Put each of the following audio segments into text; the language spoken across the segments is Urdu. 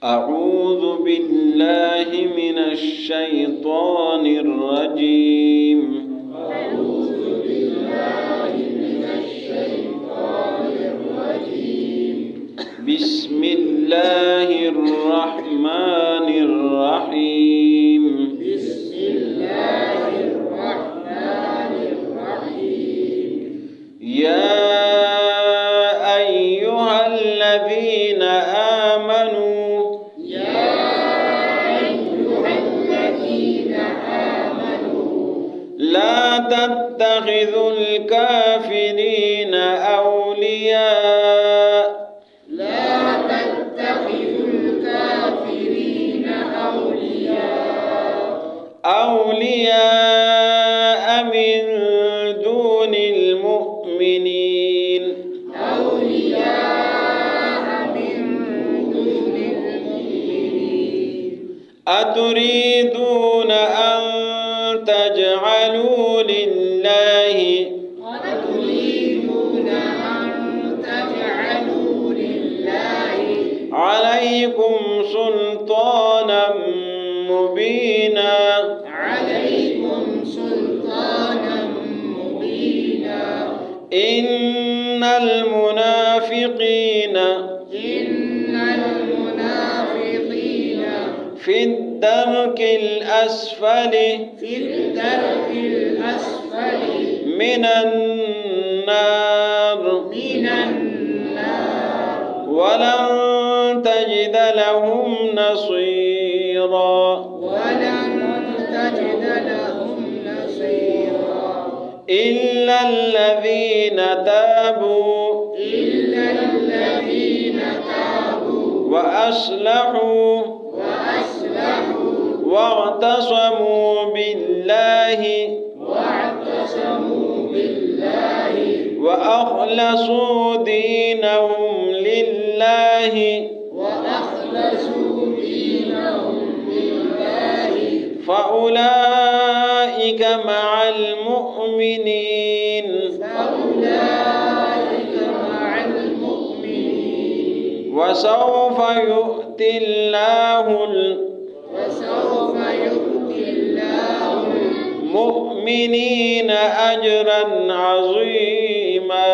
أعوذ بالله من الشيطان الرجيم. أعوذ بالله من الشيطان الرجيم. بسم الله الرحمن الرحيم. بسم الله الرحمن الرحيم. يا أيها الذين آمنوا لا تتخذوا الكافرين أولياء. لا تتخذوا الكافرين أولياء من دون المؤمنين. أتريدون أن تجعلوا لله عليكم سلطانا مبينا. إن المنافقين في الدرك الأسفل من النار ولن تجد لهم نصيرا. إلا الذين تابوا وأصلحوا واعتصموا بالله وأخلصوا دينهم لله فأولئك مع المؤمنين وسوف يؤتي الله المؤمنين أجرا عظيما.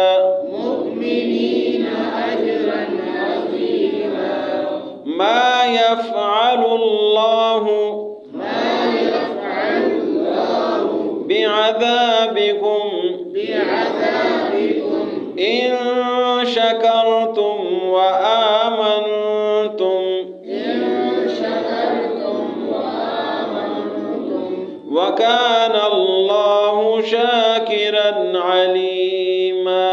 ما يفعل الله بعذابكم إن شكرتم وآمنتم وكان الله شاكرا عليما.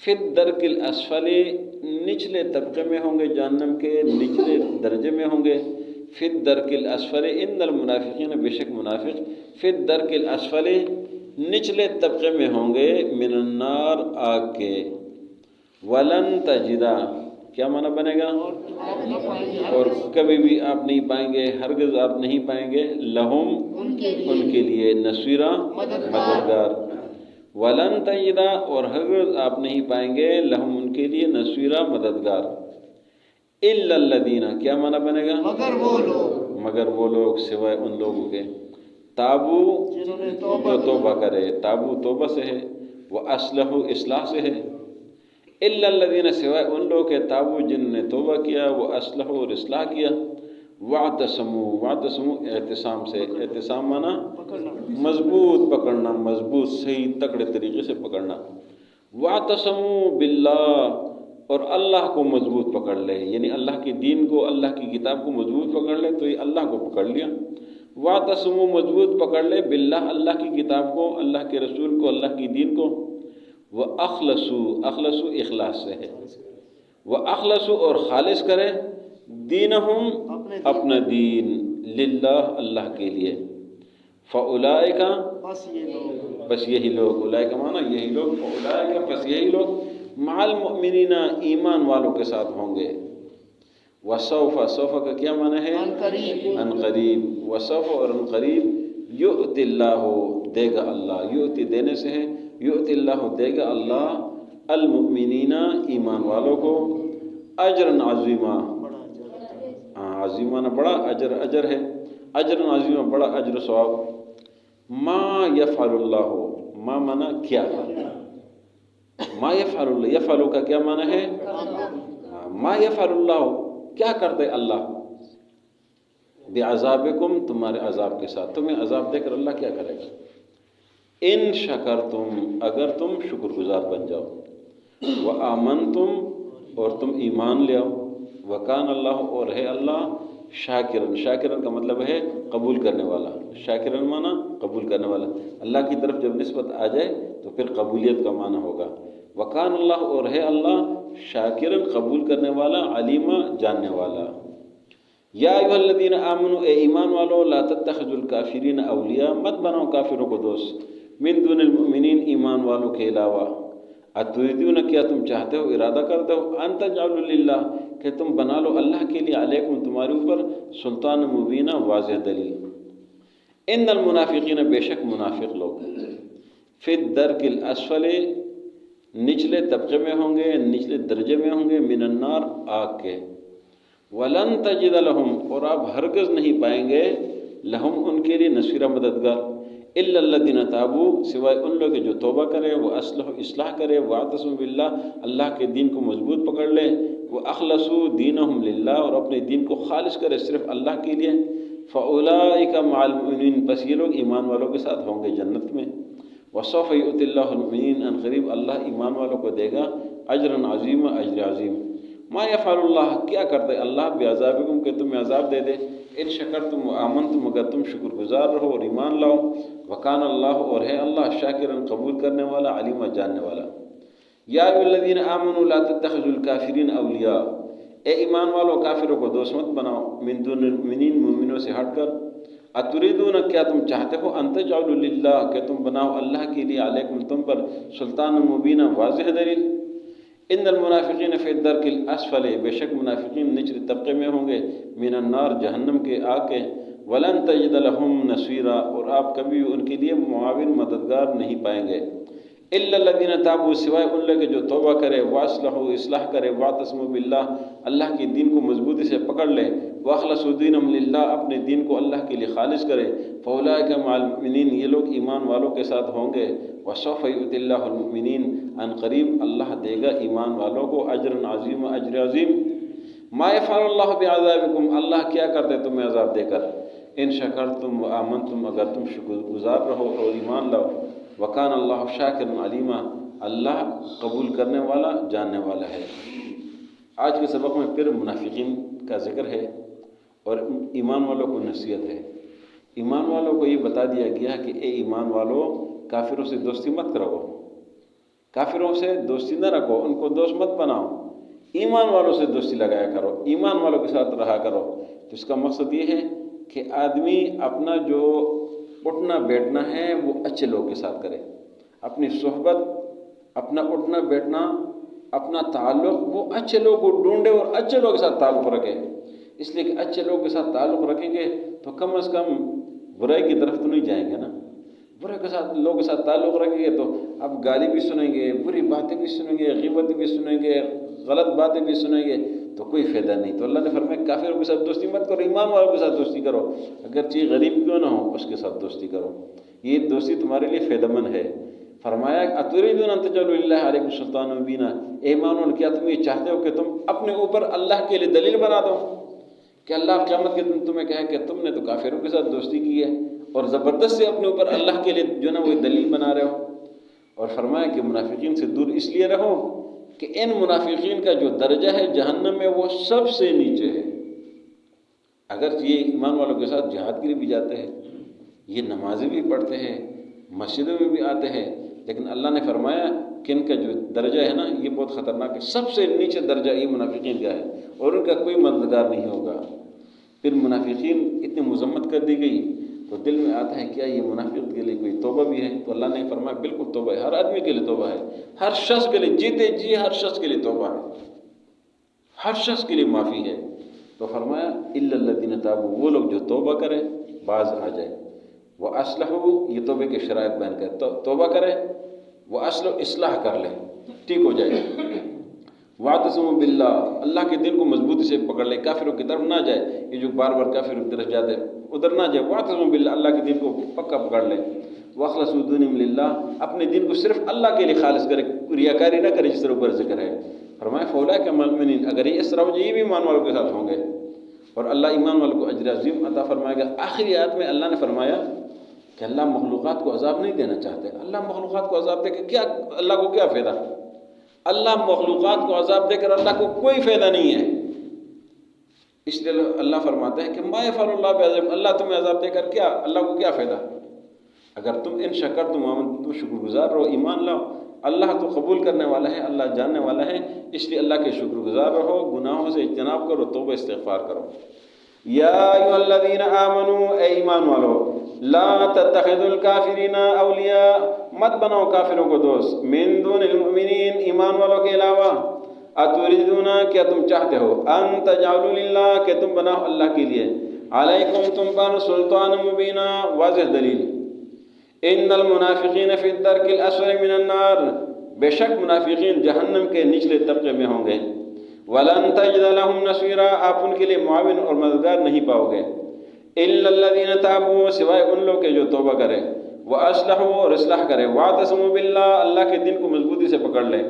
فی الدرک الاسفل نچلے طبقے میں ہوں گے، جہنم کے نچلے درجے میں ہوں گے. فی الدرک الاسفل ان المنافقین بے شک منافق فی الدرک الاسفل نچلے طبقے میں ہوں گے، من النار آگ کے. ولن تجدا کیا معنی بنے گا؟ اور کبھی بھی آپ نہیں پائیں گے، ہرگز آپ نہیں پائیں گے، لہم ان کے لیے نصیرا مددگار. ولن تجدا اور ہرگز آپ نہیں پائیں گے، لہم ان کے لیے نصیرا مددگار. الا الذین کیا معنی بنے گا؟ مگر وہ لوگ سوائے ان لوگوں کے تابو جو توبہ کرے. تابو توبہ سے ہے، وہ اصلح اصلاح سے ہے. الا الذین سوائے ان لوگ کے تابو جنہوں نے توبہ کیا، وہ اصلح اور اصلاح کیا. واعتصموا اعتصام سے. اعتصام مانا مضبوط پکڑنا، مضبوط صحیح تکڑے طریقے سے پکڑنا. واعتصموا باللہ اور اللہ کو مضبوط پکڑ لے، یعنی اللہ کے دین کو، اللہ کی کتاب کو مضبوط پکڑ لے تو یہ اللہ کو پکڑ لیا. واعتصموا مضبوط پکڑ لے باللہ اللہ کی کتاب کو، اللہ کے رسول کو، اللہ کی دین کو. وَأَخْلَصُوا اخلصوا اخلاص سے ہے. وَأَخْلَصُوا اور خالص کرے دینہم اپنا دین للہ اللہ کے لیے. فَأُولَئِكَ بس یہی لوگ، اولئک مانا یہی لوگ، فَأُولَئِكَ بس یہی لوگ مع المؤمنین ایمان والوں کے ساتھ ہوں گے. وَسَوْفَ سوف کا کیا معنی ہے؟ ان قریب. وَسَوْفَ اور ان قریب یؤت اللہ دے گا اللہ. یؤتی دینے سے ہے، یؤت اللہ دے گا اللہ المؤمنین ایمان والوں کو اجرا عظیما. عظیمانہ بڑا اجر، اجر ہے اجر عظیمہ بڑا اجر و ثواب. ما یفعل اللہ ما مانا کیا، ما یفعل اللہ یفعل کا کیا معنی ہے؟ ما یفعل اللہ کیا کرتے اللہ بعذابکم تمہارے عذاب کے ساتھ، تمہیں عذاب دے کر اللہ کیا کرے گا. ان شکرتم اگر تم شکر گزار بن جاؤ، وآمنتم اور تم ایمان لے آؤ، وکان اللہ اور ہے اللہ شاکرن. شاکرن کا مطلب ہے قبول کرنے والا. شاکرن مانا قبول کرنے والا. اللہ کی طرف جب نسبت آ جائے تو پھر قبولیت کا معنی ہوگا. وکان اللہ اور ہے اللہ شاکرن قبول کرنے والا، علیمہ جاننے والا. یا ایھا الذین آمنوا اے ایمان والو، لا تتخذوا الکافرین اولیاء مت بناؤ کافروں کو دوست، من دون المؤمنین ایمان والوں کے علاوہ. اتریدون کیا تم چاہتے ہو، ارادہ کرتے ہو، ان تجعلوا للہ کہ تم بنا لو اللہ کے لیے، علیکم تمہارے اوپر، سلطان مبینہ واضح دلیل. ان المنافقین بے شک منافق لوگ فی الدرک الاسفل نچلے طبقے میں ہوں گے، نچلے درجے میں ہوں گے، من النار آگ کے. ولن تجد لہم اور آپ ہرگز نہیں پائیں گے، لہم ان کے لیے نصیرہ مددگار. الا الذین تابوا سوائے ان لوگ جو توبہ کرے، وہ اصلاح کرے، واعتصموا باللہ اللہ کے دین کو مضبوط پکڑ لے، وہ اخلصوا دینہم للہ اور اپنے دین کو خالص کرے صرف اللہ کے لیے. فاولئک مع المؤمنین پس یہ لوگ ایمان والوں کے ساتھ ہوں گے جنت میں. وسوف یؤتی اللہ المؤمنین ان قریب اللہ ایمان والوں کو دے گا اجرا عظیما اجر عظیم. ما یفعل اللہ کیا کرتے اللہ بعذابکم کہ تمہیں عذاب دے دے، ان شکرتم وآمنتم اگر تم شکر گزار رہو اور ایمان لاؤ. وکان اللہ اور ہے اللہ شاکرا قبول کرنے والا، علیمہ جاننے والا. یا ایھا الذین آمنوا لا تتخذوا الکافرین اولیاء اے ایمان والو کافروں کو دوست مت بناؤ، من دون المؤمنین مومنوں سے ہٹ کر. اتریدون کیا تم چاہتے ہو، ان تجعلوا للہ کہ تم بناؤ اللہ کے لیے، علیکم تم پر، سلطان مبینہ واضح دلیل. ان المنافقین فی الدرک الاسفل بے شک منافقین نچلے طبقے میں ہوں گے، من النار جہنم کے آگ کے. ولن تجد لہم نصیرا اور آپ کبھی ان کے لیے معاون مددگار نہیں پائیں گے. الا الذین تابوا سوائے ان لوگ جو توبہ کرے، واصلحوا اصلاح کرے، واعتصموا باللہ اللہ کے دین کو مضبوطی سے پکڑ لے، واخلصوا دینہم للہ اپنے دین کو اللہ کے لیے خالص کرے. فاولئک مع المؤمنین یہ لوگ ایمان والوں کے ساتھ ہوں گے. وسوف یؤتی اللہ المؤمنین ان قریب اللہ دے گا ایمان والوں کو اجرا عظیم اجر عظیم. ما یفعل اللہ بعذابکم اللہ کیا کرتے تمہیں عذاب دے کر، ان شکرتم وآمنتم اگر تم شکر گزار رہو اور ایمان لاؤ. وکان اللہ شاکرا علیمہ اللہ قبول کرنے والا جاننے والا ہے. آج کے سبق میں پھر منافقین کا ذکر ہے اور ایمان والوں کو نصیحت ہے. ایمان والوں کو یہ بتا دیا گیا کہ اے ایمان والوں کافروں سے دوستی مت کرو، کافروں سے دوستی نہ رکھو، ان کو دوست مت بناؤ، ایمان والوں سے دوستی لگایا کرو، ایمان والوں کے ساتھ رہا کرو۔ تو اس کا مقصد یہ ہے کہ آدمی اپنا جو اٹھنا بیٹھنا ہے وہ اچھے لوگ کے ساتھ کرے، اپنی صحبت، اپنا اٹھنا بیٹھنا، اپنا تعلق وہ اچھے لوگ کو ڈھونڈے اور اچھے لوگوں کے ساتھ تعلق رکھے، اس لیے کہ اچھے لوگوں کے ساتھ تعلق رکھیں گے تو کم از کم برائی کی طرف تو نہیں جائیں گے نا۔ برے کے ساتھ لوگوں کے ساتھ تعلق رکھیں گے تو اب گالی بھی سنیں گے، بری باتیں بھی سنیں گے، غیبت بھی سنیں گے، غلط باتیں بھی سنیں گے، تو کوئی فائدہ نہیں۔ تو اللہ نے فرمایا کافروں کے ساتھ دوستی مت کرو، ایمان والوں کے ساتھ دوستی کرو، اگرچہ غریب کیوں نہ ہو اس کے ساتھ دوستی کرو، یہ دوستی تمہارے لیے فائدہ مند ہے۔ فرمایا اتریدون ان تجعلوا للہ علیکم سلطانا مبینا، اے ایمان، کیا تم یہ چاہتے ہو کہ تم اپنے اوپر اللہ کے لیے دلیل بنا دو، کہ اللہ قیامت کے دن تمہیں کہے کہ تم نے تو کافروں کے ساتھ دوستی کی ہے اور زبردست سے اپنے اوپر اللہ کے لیے جو ہے نا وہ دلیل بنا رہے ہو۔ اور فرمایا کہ منافقین سے دور اس لیے رہو کہ ان منافقین کا جو درجہ ہے جہنم میں وہ سب سے نیچے ہے۔ اگر یہ ایمان والوں کے ساتھ جہاد کے لیے بھی جاتے ہیں، یہ نمازیں بھی پڑھتے ہیں، مسجدوں میں بھی آتے ہیں، لیکن اللہ نے فرمایا کہ ان کا جو درجہ ہے نا یہ بہت خطرناک ہے، سب سے نیچے درجہ یہ منافقین کا ہے اور ان کا کوئی مددگار نہیں ہوگا۔ پھر منافقین اتنی مذمت کر دی گئی تو دل میں آتا ہے کیا یہ منافق کے لیے کوئی توبہ بھی ہے؟ تو اللہ نے فرمایا بالکل توبہ ہے، ہر آدمی کے لیے توبہ ہے، ہر شخص کے لیے، جیتے جی ہر شخص کے لیے توبہ ہے، ہر شخص کے لیے معافی ہے۔ تو فرمایا الا الذین تابوا، وہ لوگ جو توبہ کریں، باز آ جائے، وہ اصلحوا، یہ توبے کے شرائط بیان کرے، توبہ کرے، وہ اصلاح کر لے، ٹھیک ہو جائے، واعتصموا باللہ، اللہ کے دین کو مضبوطی سے پکڑ لے، کافروں کی طرف نہ جائے، یہ جو بار بار کافروں کی طرف جاتے ادھر نہ جائے، واعتصموا باللہ، اللہ کے دین کو پکا پکڑ لے، واخلصوا دینہم للہ، اپنے دین کو صرف اللہ کے لیے خالص کرے، ریاکاری نہ کرے، جس طرح اوپر ذکر ہے۔ فرمایا فاولئک مع المؤمنین، اگر یہ اس طرح ہو جائے یہ بھی ایمان والوں کے ساتھ ہوں گے اور اللہ ایمان والوں کو اجر عظیم عطا فرمائے گا۔ آخری آیت میں اللہ نے فرمایا کہ اللہ مخلوقات کو عذاب نہیں دینا چاہتے، اللہ مخلوقات کو عذاب دے کے کیا، اللہ کو کیا فائدہ؟ اللہ مخلوقات کو عذاب دے کر اللہ کو کوئی فائدہ نہیں ہے، اس لیے اللہ فرماتا ہے کہ ما یفعل اللہ بعذابکم، اللہ تمہیں عذاب دے کر کیا، اللہ کو کیا فائدہ؟ اگر تم ان شکرتم وآمنتم، تم شکر گزار رہو، ایمان لاؤ، اللہ تو قبول کرنے والا ہے، اللہ جاننے والا ہے، اس لیے اللہ کے شکر گزار رہو، گناہوں سے اجتناب کرو، توبہ استغفار کرو۔ یا ایھا الذین آمنوا، اے ایمان والو، لا تتخذوا الکافرین اولیاء، مت بناؤ کافروں کو دوست، من دون المؤمنین، ایمان والوں کے علاوہ، اتریدون، کیا تم چاہتے ہو، ان تجعلوا للہ، کہ تم بناؤ اللہ کے لیے، علیکم تم پر، سلطان مبینہ، واضح دلیل، ان المنافقین فی الدرک الاسفل من النار، بے شک منافقین جہنم کے نچلے طبقے میں ہوں گے، ولن تجد لهم نصیرا، آپ ان کے لیے معاون اور مددگار نہیں پاؤ گے، الا الذین تابوا، سوائے ان لوگ کے جو توبہ کرے، واصلحوا، اور اصلاح کرے، واعتصموا باللہ، اللہ کے دین کو مضبوطی سے پکڑ لیں،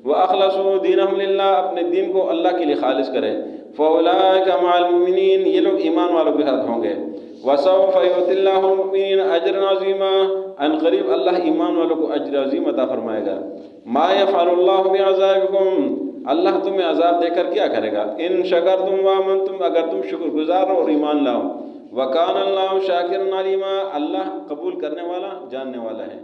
واخلصوا دینہم للہ، اپنے دین کو اللہ کے لیے خالص کرے، فاولئک مع المؤمنین، یہ لوگ ایمان والوں کے ساتھ ہوں گے، وسوف یؤتی اللہ المؤمنین اجرا عظیما، ان قریب اللہ ایمان والوں کو اجر عظیم عطا فرمائے گا۔ ما یفعل اللہ بعذابکم، اللہ تمہیں عذاب دے کر کیا کرے گا، ان شکرتم وآمنتم، اگر تم شکر گزار ہو اور ایمان لاؤ، وکان اللہ شاکرا علیما، اللہ قبول کرنے والا، جاننے والا ہے۔